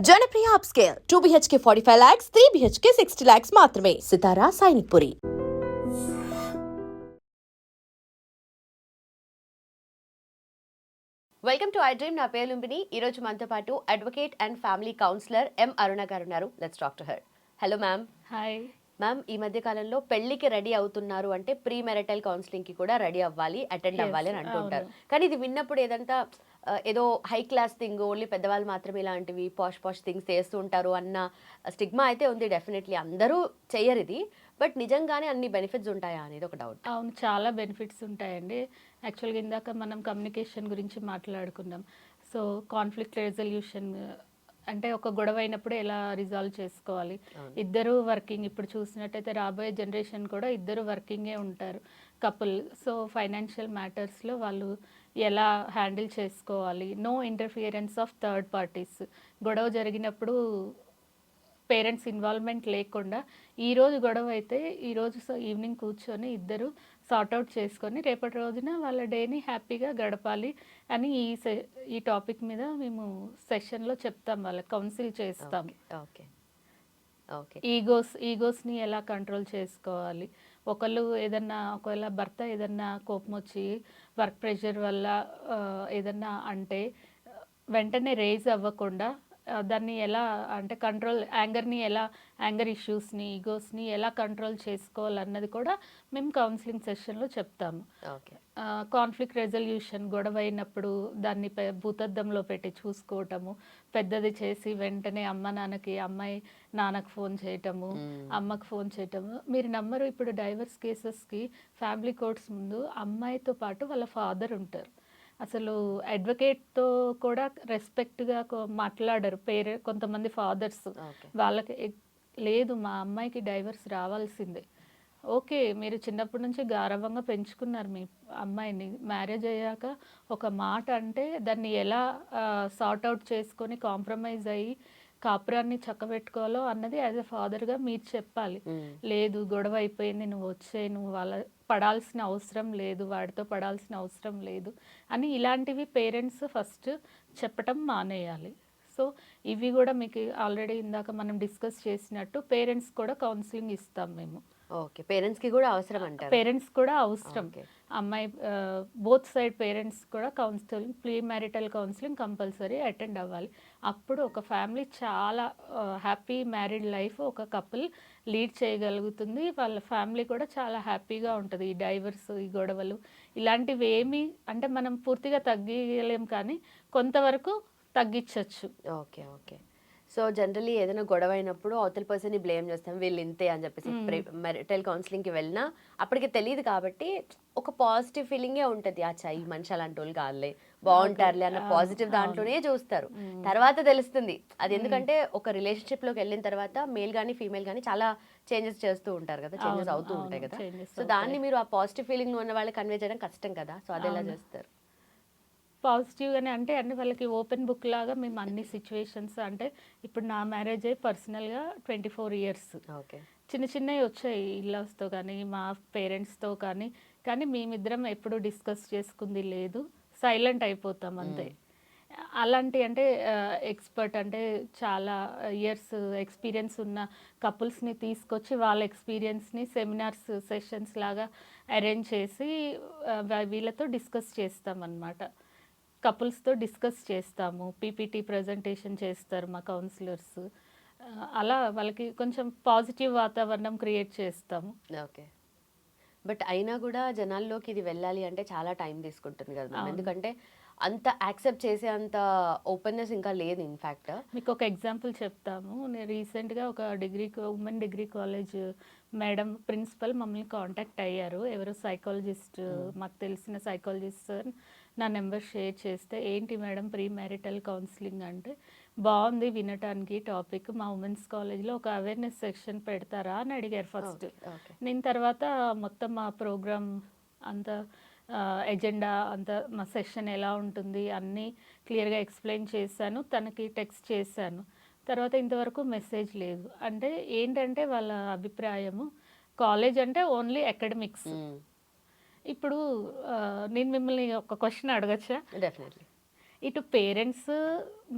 Janapriya upscale 2 BHK 45 lakhs, 3 BHK 60 lakhs మాత్రమే. Sitara Sainikpuri. Welcome to I dream. నా పేరు లుంబిని. ఈరోజు మనతో పాటు advocate and family counsellor M Aruna garu ఉన్నారు. Let's talk to her. Hello ma'am. Hi ma'am, ఈ మధ్య కాలంలో పెళ్లికి రెడీ అవుతున్నారు అంటే ప్రీ మెరిటల్ కౌన్సిలింగ్కి కూడా రెడీ అవ్వాలి, అటెండ్ అవ్వాలి అని అంటుంటారు. కానీ ఇది విన్నప్పుడు ఏదంతా ఏదో హై క్లాస్ థింగ్, ఓన్లీ పెద్దవాళ్ళు మాత్రమే ఇలాంటివి పాష్ పాష్ థింగ్స్ చేస్తూ ఉంటారు అన్న స్టిగ్మా అయితే ఉంది. డెఫినెట్లీ అందరూ చెయ్యరు ఇది. బట్ నిజంగానే అన్ని బెనిఫిట్స్ ఉంటాయా అనేది ఒక డౌట్. అవును, చాలా బెనిఫిట్స్ ఉంటాయండి. యాక్చువల్గా ఇందాక మనం కమ్యూనికేషన్ గురించి మాట్లాడుకున్నాం. సో కాన్ఫ్లిక్ట్ రెజల్యూషన్ అంటే ఒక గొడవ అయినప్పుడు ఎలా రిజాల్వ్ చేసుకోవాలి. ఇద్దరు వర్కింగ్, ఇప్పుడు చూసినట్టయితే రాబోయే జనరేషన్ కూడా ఇద్దరు వర్కింగే ఉంటారు కపుల్. సో ఫైనాన్షియల్ మ్యాటర్స్లో వాళ్ళు ఎలా హ్యాండిల్ చేసుకోవాలి. No interference of third parties. గొడవ జరిగినప్పుడు పేరెంట్స్ ఇన్వాల్వ్మెంట్ లేకుండా ఈరోజు గొడవ అయితే ఈరోజు ఈవినింగ్ కూర్చొని ఇద్దరు సార్ట్అవుట్ చేసుకొని రేపటి రోజున వాళ్ళ డేని హ్యాపీగా గడపాలి అని ఈ టాపిక్ మీద మేము సెషన్లో చెప్తాం, వాళ్ళకి కౌన్సిల్ చేస్తాం. Okay okay. ఈగోస్ని ఎలా కంట్రోల్ చేసుకోవాలి. ఒకవేళ భర్త ఏదన్నా కోపం వచ్చి వర్క్ ప్రెషర్ వల్ల ఏదన్నా అంటే వెంటనే రేజ్ అవ్వకుండా దాన్ని ఎలా అంటే యాంగర్ ఇష్యూస్ని, ఈగోస్ని ఎలా కంట్రోల్ చేసుకోవాలన్నది కూడా మేము కౌన్సిలింగ్ సెషన్లో చెప్తాము. కాన్ఫ్లిక్ట్ రెజల్యూషన్, గొడవ అయినప్పుడు దాన్ని భూతద్దంలో పెట్టి చూసుకోవటము, పెద్దది చేసి వెంటనే అమ్మాయి నాన్నకు ఫోన్ చేయటము, అమ్మకు ఫోన్ చేయటము. మీరు నమ్మరు, ఇప్పుడు డైవర్స్ కేసెస్కి ఫ్యామిలీ కోర్ట్స్ ముందు అమ్మాయితో పాటు వాళ్ళ ఫాదర్ ఉంటారు. అసలు అడ్వకేట్తో కూడా రెస్పెక్ట్గా మాట్లాడరు కొంతమంది ఫాదర్స్. వాళ్ళకి లేదు, మా అమ్మాయికి డైవర్స్ రావాల్సిందే. ఓకే, మీరు చిన్నప్పటి నుంచి గారవంగా పెంచుకున్నారు మీ అమ్మాయిని. మ్యారేజ్ అయ్యాక ఒక మాట అంటే దాన్ని ఎలా సార్ట్అవుట్ చేసుకొని కాంప్రమైజ్ అయ్యి కాపురాన్ని చక్కబెట్టుకోవాలో అన్నది యాజ్ ఎ ఫాదర్గా మీరు చెప్పాలి. లేదు, గొడవ అయిపోయింది, నువ్వు పడాల్సిన అవసరం లేదు, వాడితో పడాల్సిన అవసరం లేదు అని ఇలాంటివి పేరెంట్స్ ఫస్ట్ చెప్పటం మానేయాలి. సో ఇవి కూడా మీకు ఆల్రెడీ ఇందాక మనం డిస్కస్ చేసినట్టు పేరెంట్స్ కూడా కౌన్సిలింగ్ ఇస్తాం మేము. ఓకే, పేరెంట్స్కి కూడా అవసరం అంటారు. పేరెంట్స్ కూడా అవసరం. అమ్మాయి బోత్ సైడ్ పేరెంట్స్ కూడా pre marital counselling compulsory attend అవ్వాలి. అప్పుడు ఒక ఫ్యామిలీ చాలా హ్యాపీ మ్యారీడ్ లైఫ్ ఒక కపుల్ లీడ్ చేయగలుగుతుంది. వాళ్ళ ఫ్యామిలీ కూడా చాలా హ్యాపీగా ఉంటుంది. ఈ డైవర్స్, ఈ గొడవలు ఇలాంటివి ఏమీ అంటే మనం పూర్తిగా తగ్గలేం, కానీ కొంతవరకు తగ్గించవచ్చు. Okay okay. సో జనరలీ ఏదైనా గొడవ అయినప్పుడు అవతల పర్సన్ని బ్లేమ్ చేస్తాం, వీళ్ళు ఇంతే అని చెప్పేసి. మెరిటల్ కౌన్సిలింగ్కి వెళ్ళినా అప్పటికి తెలియదు కాబట్టి ఒక పాజిటివ్ ఫీలింగే ఉంటుంది. అచ్చా, ఈ మనిషి అలాంటి వాళ్ళు కాదులే, బాగుంటారులే అన్న పాజిటివ్ దాంట్లోనే చూస్తారు. తర్వాత తెలుస్తుంది అది. ఎందుకంటే ఒక రిలేషన్షిప్లోకి వెళ్ళిన తర్వాత మేల్ కానీ ఫీమేల్ కానీ చాలా చేంజెస్ చేస్తూ ఉంటారు కదా, చేంజెస్ అవుతూ ఉంటాయి కదా. సో దాన్ని మీరు ఆ పాజిటివ్ ఫీలింగ్ ఉన్న వాళ్ళకి కన్వే చేయడం కష్టం కదా. సో అది ఎలా చేస్తారు? పాజిటివ్గానే అంటే అన్ని వాళ్ళకి ఓపెన్ బుక్ లాగా మేము అన్ని సిచ్యువేషన్స్, అంటే ఇప్పుడు నా మ్యారేజ్ అయ్యి పర్సనల్గా 24 years. ఓకే, చిన్నవి వచ్చాయి ఇల్లాస్తో కానీ మా పేరెంట్స్తో కానీ మేమిద్దరం ఎప్పుడు డిస్కస్ చేసుకుంది లేదు, సైలెంట్ అయిపోతాం అంతే. అలాంటి అంటే ఎక్స్పర్ట్ అంటే చాలా ఇయర్స్ ఎక్స్పీరియన్స్ ఉన్న కపుల్స్ని తీసుకొచ్చి వాళ్ళ ఎక్స్పీరియన్స్ని సెమినార్స్ సెషన్స్ లాగా అరేంజ్ చేసి వీళ్ళతో డిస్కస్ చేస్తామన్నమాట. కపుల్స్తో డిస్కస్ చేస్తాము, పీపీటీ ప్రజెంటేషన్ చేస్తారు మా కౌన్సిలర్స్. అలా వాళ్ళకి కొంచెం పాజిటివ్ వాతావరణం క్రియేట్ చేస్తాము. ఓకే. బట్ అయినా కూడా జనాల్లోకి ఇది వెళ్ళాలి అంటే చాలా టైం తీసుకుంటుంది కదా, ఎందుకంటే అంత యాక్సెప్ట్ చేసే అంత ఓపెన్నెస్ ఇంకా లేదు. ఇన్ఫ్యాక్ట్ మీకు ఒక ఎగ్జాంపుల్ చెప్తాము. నేను రీసెంట్గా ఒక women degree college madam principal మమ్మల్ని కాంటాక్ట్ అయ్యారు. ఎవరు సైకాలజిస్ట్, మాకు తెలిసిన సైకాలజిస్ట్ నా నెంబర్ షేర్ చేస్తే, ఏంటి మేడం ప్రీ మ్యారిటల్ కౌన్సిలింగ్ అంటే, బాగుంది వినటానికి టాపిక్, మా ఉమెన్స్ కాలేజ్లో ఒక అవేర్నెస్ సెక్షన్ పెడతారా అని అడిగారు ఫస్ట్. నేను తర్వాత మొత్తం మా ప్రోగ్రామ్ అంతా ఎజెండా అంతా, మా సెషన్ ఎలా ఉంటుంది అన్నీ క్లియర్గా ఎక్స్ప్లెయిన్ చేశాను, తనకి టెక్స్ట్ చేశాను. తర్వాత ఇంతవరకు మెసేజ్ లేదు. అంటే ఏంటంటే వాళ్ళ అభిప్రాయము కాలేజ్ అంటే ఓన్లీ అకాడమిక్స్. ఇప్పుడు నేను మిమ్మల్ని ఒక క్వశ్చన్ అడగచ్చా? డెఫినెట్లీ. ఇటు పేరెంట్స్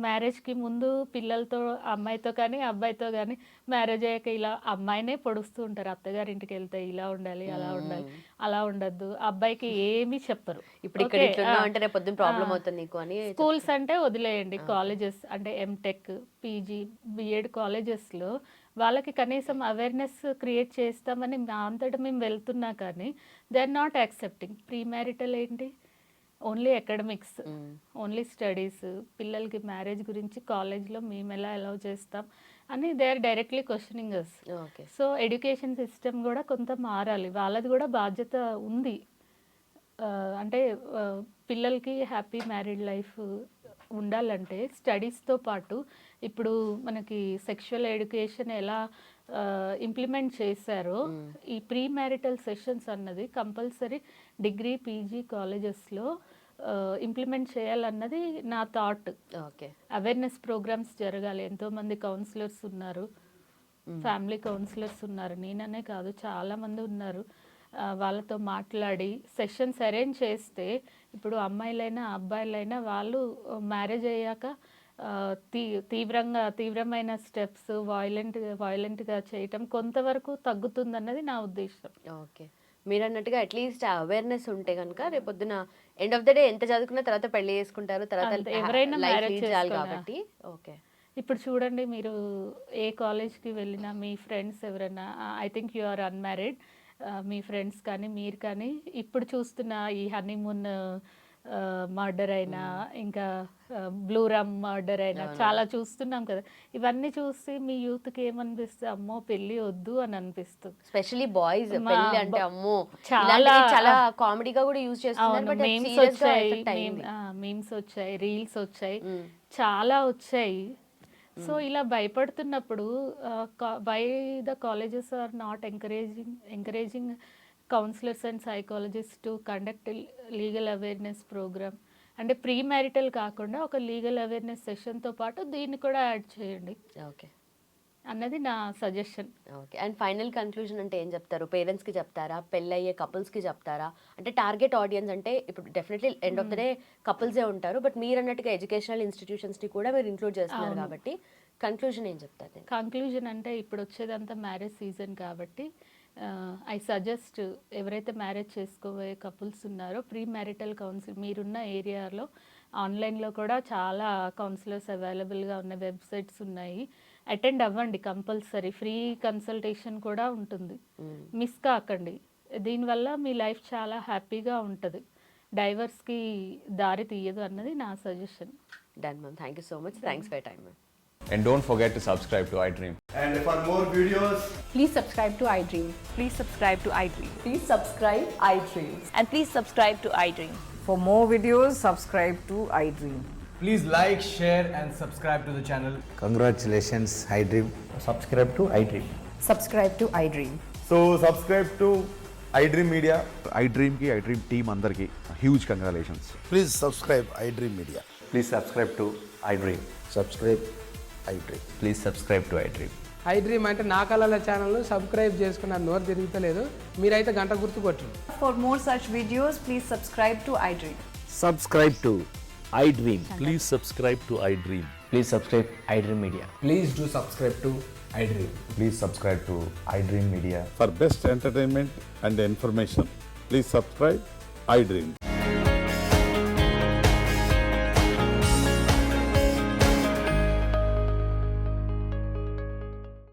మ్యారేజ్కి ముందు పిల్లలతో అమ్మాయితో కానీ అబ్బాయితో కానీ మ్యారేజ్ అయ్యాక ఇలా అమ్మాయినే పొడుస్తూ ఉంటారు, అత్తగారింటికి వెళ్తే ఇలా ఉండాలి అలా ఉండాలి అలా ఉండద్దు, అబ్బాయికి ఏమీ చెప్పరు. ఇప్పుడు ఇక్కడ Okay, ఇట్లా అంటే రేపు పొద్దున్న ప్రాబ్లం అవుతుంది నీకు అని స్కూల్స్ అంటే వదిలేయండి, కాలేజెస్ అంటే ఎంటెక్ పీజీ బిఎడ్ కాలేజెస్లో వాళ్ళకి కనీసం అవేర్నెస్ క్రియేట్ చేస్తామని మా అంతటా మేము వెళ్తున్నా కానీ they are not accepting. Pre marital ఏంటి, ఓన్లీ అకాడమిక్స్, ఓన్లీ స్టడీస్, పిల్లలకి మ్యారేజ్ గురించి కాలేజ్లో మేము ఎలా అలౌ చేస్తాం అని they are directly questioning us. Okay. So education system కూడా కొంత మారాలి, వాళ్ళది కూడా బాధ్యత ఉంది. అంటే పిల్లలకి హ్యాపీ మ్యారీడ్ లైఫ్ ఉండాలంటే స్టడీస్తో పాటు ఇప్పుడు మనకి సెక్షువల్ ఎడ్యుకేషన్ ఎలా ఇంప్లిమెంట్ చేశారో ఈ ప్రీ మ్యారిటల్ సెషన్స్ అన్నది కంపల్సరీ డిగ్రీ పీజీ కాలేజెస్లో ఇంప్లిమెంట్ చేయాలన్నది నా థాట్. ఓకే. అవేర్నెస్ ప్రోగ్రామ్స్ జరగాలి. ఎంతోమంది కౌన్సిలర్స్ ఉన్నారు, ఫ్యామిలీ కౌన్సిలర్స్ ఉన్నారు, నేననే కాదు చాలామంది ఉన్నారు. వాళ్ళతో మాట్లాడి సెషన్స్ అరేంజ్ చేస్తే ఇప్పుడు అమ్మాయిలైనా అబ్బాయిలైనా వాళ్ళు మ్యారేజ్ అయ్యాక తీవ్రమైన స్టెప్స్ వైలెంట్గా చేయటం కొంతవరకు తగ్గుతుందన్నది నా ఉద్దేశం. ఓకే. మీరు అన్నట్టుగా అట్లీస్ట్ అవేర్నెస్ ఉంటే కనుక రేపు పొద్దున ఎండ్ ఆఫ్ ద డే ఎంత చదువుకున్నా తర్వాత పెళ్లి చేసుకుంటారు, తర్వాత అంతే, ఎవరైనా life marriage lead చేయాలి చేసుకోవాలా? కాబట్టి. ఓకే. ఇప్పుడు చూడండి, మీరు ఏ కాలేజ్కి వెళ్ళినా మీ ఫ్రెండ్స్ ఎవరైనా, I think you are unmarried, మీ ఫ్రెండ్స్ కానీ మీరు కానీ ఇప్పుడు చూస్తున్న ఈ హనీమూన్ మర్డర్ అయినా ఇంకా బ్లూ రమ్ మర్డర్ అయినా చాలా చూస్తున్నాం కదా. ఇవన్నీ చూసి మీ యూత్కి ఏమనిపిస్తుంది, అమ్మో పెళ్ళి వద్దు అని అనిపిస్తుంది. స్పెషల్లీ బాయ్స్ పెళ్లి అంటే అమ్మో చాలా చాలా కామెడీగా కూడా యూజ్ చేస్తున్నారు, బట్ మీమ్స్ వచ్చాయి, మీమ్స్ వచ్చాయి, రీల్స్ వచ్చాయి, చాలా వచ్చాయి. సో ఇలా భయపడుతున్నప్పుడు why the colleges are not encouraging counsellors and psychologist to conduct legal awareness program. అంటే ప్రీ మ్యారిటల్ కాకుండా ఒక లీగల్ అవేర్నెస్ సెషన్తో పాటు దీన్ని కూడా యాడ్ చేయండి. ఓకే అన్నది నా suggestion. Okay. And final conclusion అంటే ఏం చెప్తారు? పేరెంట్స్కి చెప్తారా, పెళ్ళయ్యే కపుల్స్కి చెప్తారా? అంటే టార్గెట్ ఆడియన్స్ అంటే ఇప్పుడు definitely end of the day కపుల్సే ఉంటారు, బట్ మీరు అన్నట్టుగా ఎడ్యుకేషనల్ ఇన్స్టిట్యూషన్స్ని కూడా మీరు ఇంక్లూడ్ చేస్తున్నారు కాబట్టి కన్క్లూజన్ ఏం చెప్తారు? కంక్లూజన్ అంటే ఇప్పుడు వచ్చేదంతా మ్యారేజ్ సీజన్ కాబట్టి ఐ సజెస్ట్ ఎవరైతే మ్యారేజ్ చేసుకోబోయే కపుల్స్ ఉన్నారో ప్రీ మ్యారిటల్ కౌన్సిల్ మీరున్న ఏరియాలో ఆన్లైన్లో కూడా చాలా కౌన్సిలర్స్ అవైలబుల్గా ఉన్న వెబ్సైట్స్ ఉన్నాయి, అటెండ్ అవ్వండి కంపల్సరీ. ఫ్రీ కన్సల్టేషన్ కూడా ఉంటుంది, మిస్ కాకండి. దీనివల్ల మీ లైఫ్ చాలా హ్యాపీగా ఉంటుంది, డైవర్స్కి దారి తీయదు అన్నది నా suggestion. Done ma'am, thank you so much, thanks for time ma'am. And don't forget to subscribe to iDream. And for more videos, Please subscribe to iDream. Please subscribe to iDream. Please subscribe iDream. And please subscribe to iDream. For more videos, subscribe to iDream. please like, share, and subscribe to the channel. Congratulations, iDream. Subscribe to iDream. Subscribe to iDream. So subscribe to iDream Media. iDream ki iDream team andarki huge congratulations. Please subscribe iDream Media. Please subscribe to iDream. Subscribe iDream. Please subscribe to iDream. iDream అంటే నా కళల ఛానల్ను subscribe చేసుకున్న నోరు తిరుగుతలేదు, మీరైతే గంట గుర్తు కొట్టండి. For more such videos, please subscribe to iDream. Subscribe to iDream. Please subscribe to iDream. Please subscribe iDream Media. Please do subscribe to iDream. Please subscribe to iDream Media. For best entertainment and information, please subscribe iDream.